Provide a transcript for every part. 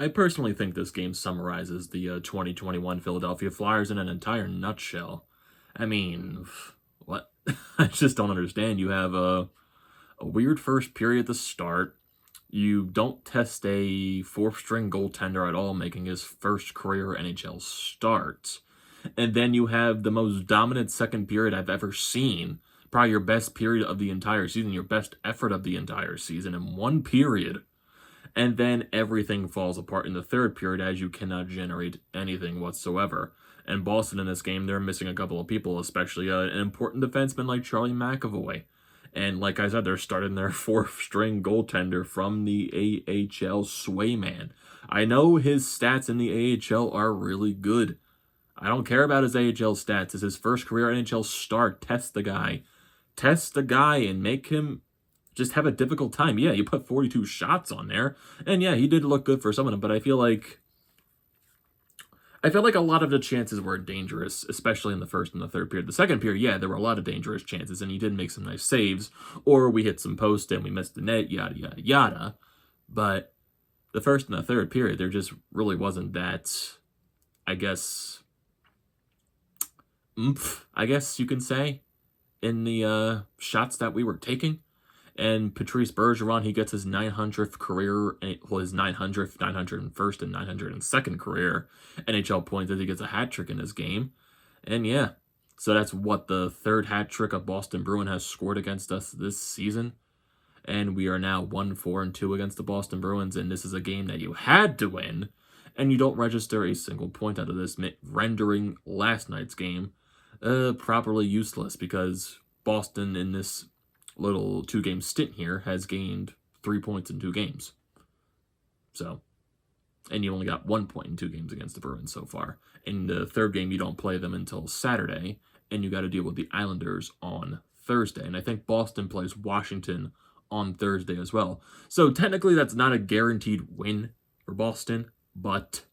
I personally think this game summarizes the 2021 Philadelphia Flyers in an entire nutshell. I mean, what? I just don't understand. You have a weird first period at the start. You don't test a fourth-string goaltender at all, making his first career NHL start. And then you have the most dominant second period I've ever seen. Probably your best period of the entire season, your best effort of the entire season in one period. And then everything falls apart in the third period as you cannot generate anything whatsoever. And Boston in this game, they're missing a couple of people, especially an important defenseman like Charlie McAvoy. And like I said, they're starting their fourth-string goaltender from the AHL, Swayman. I know his stats in the AHL are really good. I don't care about his AHL stats. It's his first career NHL start. Test the guy. Test the guy and make him just have a difficult time. Yeah, you put 42 shots on there. And yeah, he did look good for some of them, but I feel like a lot of the chances were dangerous, especially in the first and the third period. The second period, yeah, there were a lot of dangerous chances, and he did make some nice saves, or we hit some post and we missed the net, yada, yada, yada. But the first and the third period, there just really wasn't that, I guess, oomph, I guess you can say, in the shots that we were taking. And Patrice Bergeron, he gets his 900th career, well, his 900th, 901st, and 902nd career NHL points as he gets a hat trick in this game. And yeah, so that's what the third hat trick a Boston Bruin has scored against us this season. And we are now 1-4-2 against the Boston Bruins, and this is a game that you had to win, and you don't register a single point out of this, rendering last night's game properly useless, because Boston in this little 2-game stint here has gained 3 points in 2 games. So, and you only got 1 point in 2 games against the Bruins so far. In the third game, you don't play them until Saturday, and you got to deal with the Islanders on Thursday. And I think Boston plays Washington on Thursday as well. So technically, that's not a guaranteed win for Boston, but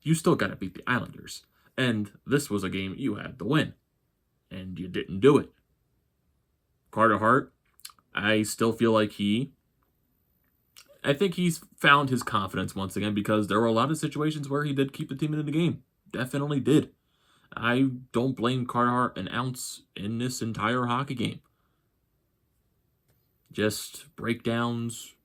you still got to beat the Islanders. And this was a game you had to win, and you didn't do it. Carter Hart, I still feel like I think he's found his confidence once again, because there were a lot of situations where he did keep the team in the game. Definitely did. I don't blame Carter Hart an ounce in this entire hockey game. Just breakdowns,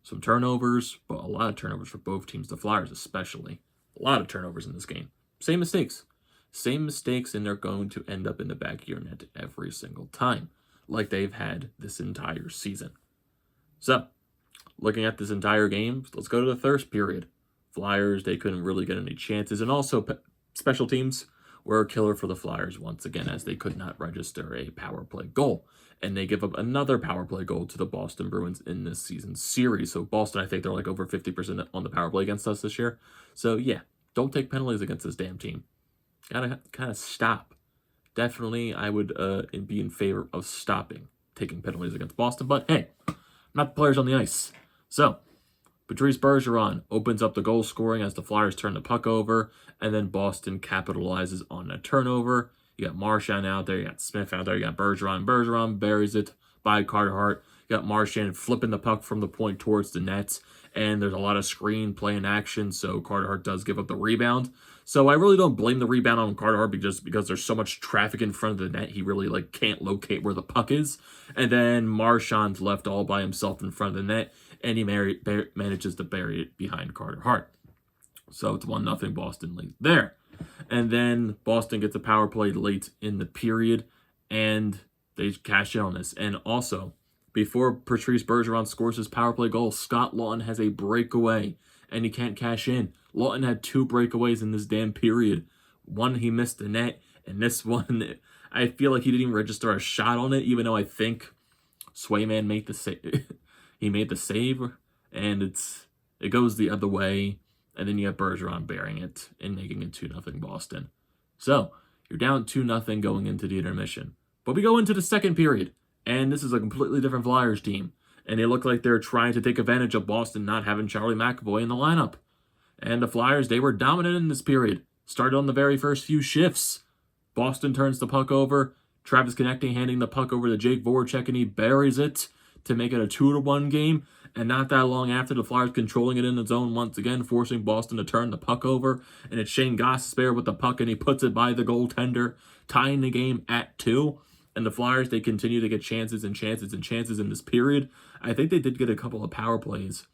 some turnovers, but a lot of turnovers for both teams, the Flyers especially. A lot of turnovers in this game. Same mistakes. Same mistakes, and they're going to end up in the back of your net every single time, like they've had this entire season. So, looking at this entire game, let's go to the first period. Flyers, they couldn't really get any chances, and also special teams were a killer for the Flyers once again, as they could not register a power play goal. And they give up another power play goal to the Boston Bruins in this season's series. So Boston, I think they're like over 50% on the power play against us this year. So yeah, don't take penalties against this damn team. Gotta kind of stop. Definitely, I would be in favor of stopping taking penalties against Boston. But hey, not the players on the ice. So, Patrice Bergeron opens up the goal scoring as the Flyers turn the puck over, and then Boston capitalizes on a turnover. You got Marchand out there, you got Smith out there, you got Bergeron. Bergeron buries it by Carter Hart. You got Marchand flipping the puck from the point towards the net, and there's a lot of screen play in action, so Carter Hart does give up the rebound. So I really don't blame the rebound on Carter Hart, because there's so much traffic in front of the net, he really can't locate where the puck is. And then Marchand's left all by himself in front of the net, and he manages to bury it behind Carter Hart. So it's 1-0 Boston lead there. And then Boston gets a power play late in the period, and they cash in on this. And also, before Patrice Bergeron scores his power play goal, Scott Laughton has a breakaway, and he can't cash in. Laughton had 2 breakaways in this damn period. One, he missed the net, and this one, I feel like he didn't even register a shot on it, even though I think Swayman made the save. He made the save, and it goes the other way, and then you have Bergeron bearing it and making it 2-0 Boston. So, you're down 2-0 going into the intermission. But we go into the second period, and this is a completely different Flyers team. And they look like they're trying to take advantage of Boston not having Charlie McAvoy in the lineup. And the Flyers, they were dominant in this period. Started on the very first few shifts. Boston turns the puck over. Travis Konecny handing the puck over to Jake Voracek, and he buries it to make it a 2-1 game. And not that long after, the Flyers controlling it in the zone once again, forcing Boston to turn the puck over. And it's Shane Gostisbehere with the puck, and he puts it by the goaltender, tying the game at 2. And the Flyers, they continue to get chances and chances and chances in this period. I think they did get a couple of power plays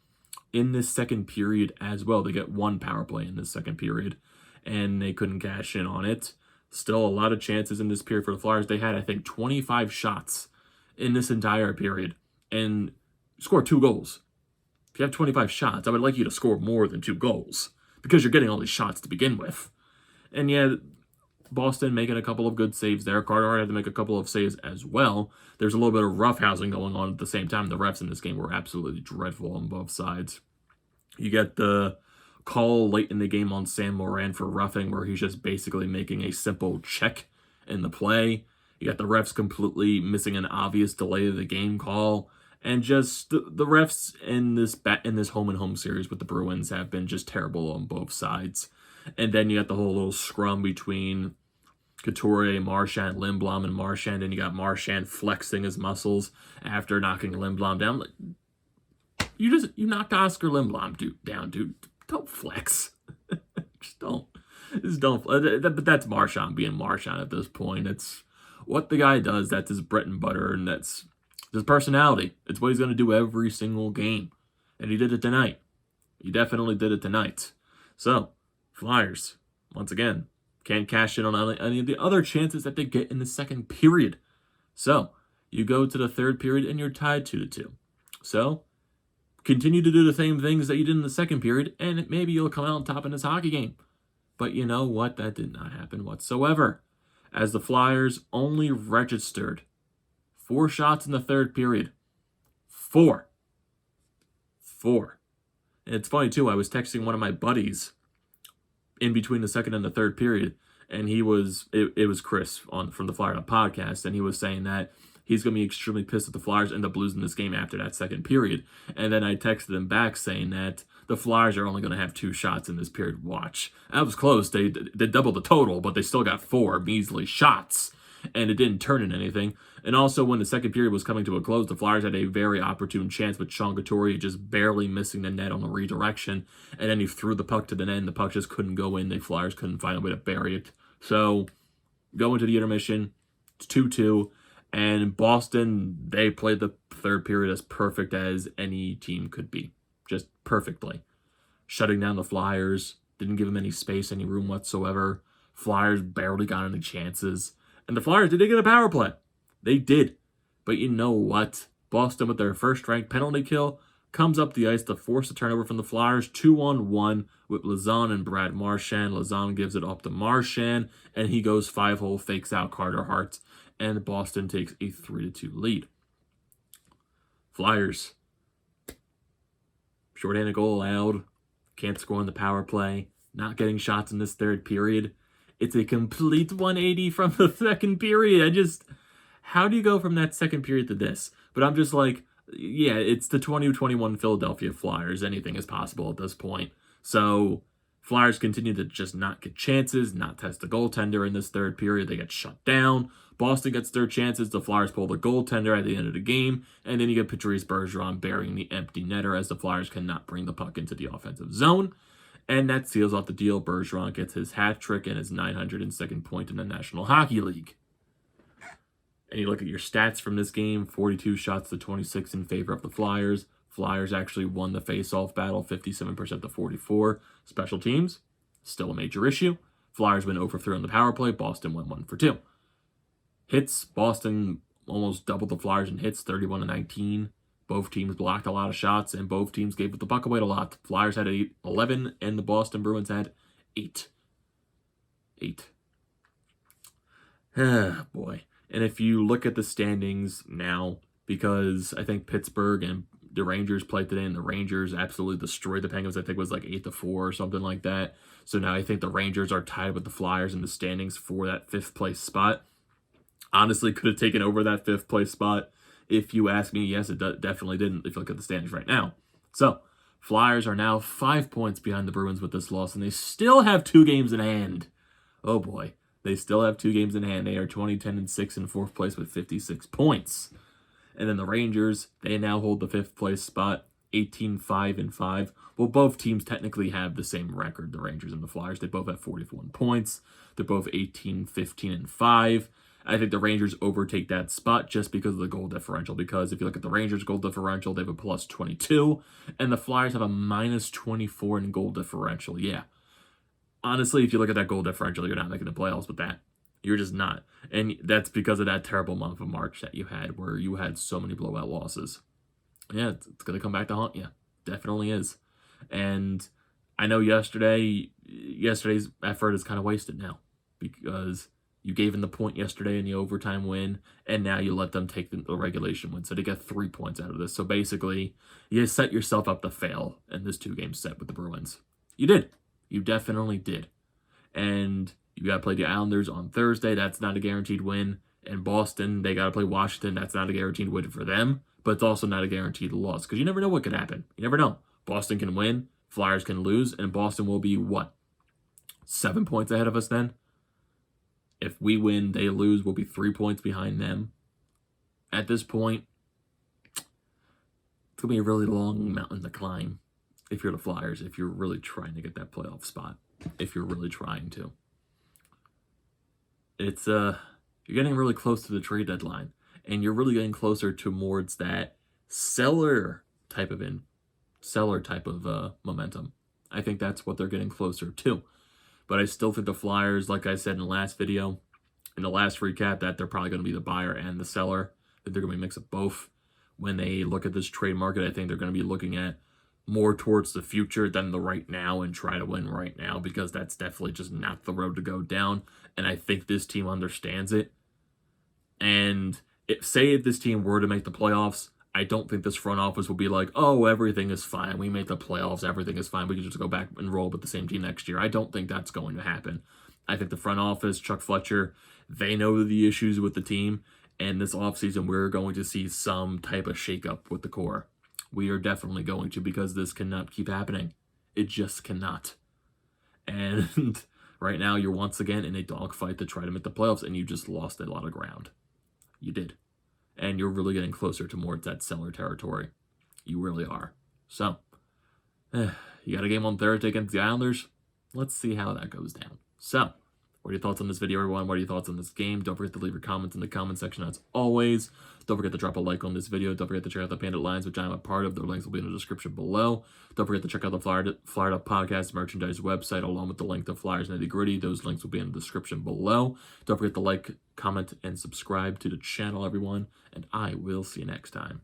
in this second period as well. They get 1 power play in this second period, and they couldn't cash in on it. Still a lot of chances in this period for the Flyers. They had, I think, 25 shots in this entire period and scored 2 goals. If you have 25 shots, I would like you to score more than 2 goals because you're getting all these shots to begin with. And yeah, Boston making a couple of good saves there. Carter Hart had to make a couple of saves as well. There's a little bit of roughhousing going on at the same time. The refs in this game were absolutely dreadful on both sides. You get the call late in the game on Sam Morin for roughing, where he's just basically making a simple check in the play. You got the refs completely missing an obvious delay of the game call. And just the refs in this home and home series with the Bruins have been just terrible on both sides. And then you got the whole little scrum between Couturier, Marchand, Lindblom, and Marchand. And you got Marchand flexing his muscles after knocking Lindblom down. Like, you knocked Oscar Lindblom down, dude. Don't flex. Just don't. But that's Marchand being Marchand at this point. It's what the guy does. That's his bread and butter, and that's his personality. It's what he's going to do every single game. And he did it tonight. He definitely did it tonight. So, Flyers, once again, can't cash in on any of the other chances that they get in the second period. So, you go to the third period and you're tied 2-2. So, continue to do the same things that you did in the second period, and maybe you'll come out on top in this hockey game. But you know what? That did not happen whatsoever, as the Flyers only registered 4 shots in the third period. 4. And it's funny, too. I was texting one of my buddies in between the second and the third period, and it was Chris from the Flyer podcast, and he was saying that he's going to be extremely pissed at the Flyers and the Blues in this game after that second period. And then I texted him back saying that the Flyers are only going to have 2 shots in this period. Watch. That was close. They doubled the total, but they still got 4 measly shots, and it didn't turn into anything. And also, when the second period was coming to a close, the Flyers had a very opportune chance with Sean Couturier just barely missing the net on the redirection, and then he threw the puck to the net, and the puck just couldn't go in. The Flyers couldn't find a way to bury it. So, going to the intermission, it's 2-2. And Boston, they played the third period as perfect as any team could be. Just perfectly. Shutting down the Flyers. Didn't give them any space, any room whatsoever. Flyers barely got any chances. And the Flyers, did they get a power play? They did. But you know what? Boston, with their first-ranked penalty kill, comes up the ice to force a turnover from the Flyers. 2-on-1 with Lazan and Brad Marchand. Lazan gives it up to Marchand, and he goes 5-hole, fakes out Carter Hart, and Boston takes a 3-2 lead. Flyers. Shorthanded goal allowed. Can't score on the power play. Not getting shots in this third period. It's a complete 180 from the second period. How do you go from that second period to this? But I'm just like, yeah, it's the 2021 Philadelphia Flyers. Anything is possible at this point. So, Flyers continue to just not get chances, not test the goaltender in this third period. They get shut down. Boston gets their chances. The Flyers pull the goaltender at the end of the game. And then you get Patrice Bergeron burying the empty netter as the Flyers cannot bring the puck into the offensive zone. And that seals off the deal. Bergeron gets his hat trick and his 902nd point in the National Hockey League. And you look at your stats from this game, 42 shots to 26 in favor of the Flyers. Flyers actually won the face-off battle, 57% to 44. Special teams, still a major issue. Flyers went 0-for-3 on the power play. Boston went 1-for-2. Hits, Boston almost doubled the Flyers in hits, 31-19. Both teams blocked a lot of shots, and both teams gave the puck away a lot. The Flyers had 11, and the Boston Bruins had 8. 8. Ah, boy. And if you look at the standings now, because I think Pittsburgh and the Rangers played today, and the Rangers absolutely destroyed the Penguins. I think it was like 8-4 or something like that. So now I think the Rangers are tied with the Flyers in the standings for that 5th place spot. Honestly, could have taken over that 5th place spot. If you ask me, yes, it definitely didn't if you look at the standings right now. So, Flyers are now 5 points behind the Bruins with this loss, and they still have 2 games in hand. Oh boy. They still have 2 games in hand. They are 20-10-6 in 4th place with 56 points. And then the Rangers, they now hold the 5th place spot 18-5-5. Well, both teams technically have the same record, the Rangers and the Flyers. They both have 41 points. They're both 18-15-5. I think the Rangers overtake that spot just because of the goal differential. Because if you look at the Rangers' goal differential, they have a plus 22, and the Flyers have a minus 24 in goal differential. Yeah. Honestly, if you look at that goal differential, you're not making the playoffs with that. You're just not. And that's because of that terrible month of March that you had, where you had so many blowout losses. Yeah, it's going to come back to haunt you. Definitely is. And I know yesterday's effort is kind of wasted now, because you gave them the point yesterday in the overtime win, and now you let them take the regulation win. So they get 3 points out of this. So basically, you set yourself up to fail in this 2-game set with the Bruins. You did. You definitely did. And you got to play the Islanders on Thursday. That's not a guaranteed win. And Boston, they got to play Washington. That's not a guaranteed win for them. But it's also not a guaranteed loss, because you never know what could happen. You never know. Boston can win. Flyers can lose. And Boston will be, what, 7 points ahead of us then? If we win, they lose, we'll be 3 points behind them. At this point, it's going to be a really long mountain to climb if you're the Flyers, if you're really trying to get that playoff spot, if you're really trying to. It's, you're getting really close to the trade deadline, and you're really getting closer towards that seller type of momentum. I think that's what they're getting closer to. But I still think the Flyers, like I said in the last video, in the last recap, that they're probably going to be the buyer and the seller. That they're going to be a mix of both. When they look at this trade market, I think they're going to be looking at more towards the future than the right now and try to win right now, because that's definitely just not the road to go down. And I think this team understands it. And if this team were to make the playoffs, I don't think this front office will be like, oh, everything is fine. We made the playoffs. Everything is fine. We can just go back and roll with the same team next year. I don't think that's going to happen. I think the front office, Chuck Fletcher, they know the issues with the team. And this offseason, we're going to see some type of shakeup with the core. We are definitely going to, because this cannot keep happening. It just cannot. And right now, you're once again in a dogfight to try to make the playoffs, and you just lost a lot of ground. You did. And you're really getting closer towards that seller territory. You really are. So, you got a game on Thursday against the Islanders. Let's see how that goes down. So, what are your thoughts on this video, everyone? What are your thoughts on this game? Don't forget to leave your comments in the comment section as always. Don't forget to drop a like on this video. Don't forget to check out the Bandit Lines, which I'm a part of. Their links will be in the description below. Don't forget to check out the Flyer Up Podcast merchandise website, along with the link to Flyers Nitty Gritty. Those links will be in the description below. Don't forget to like, comment, and subscribe to the channel, everyone. And I will see you next time.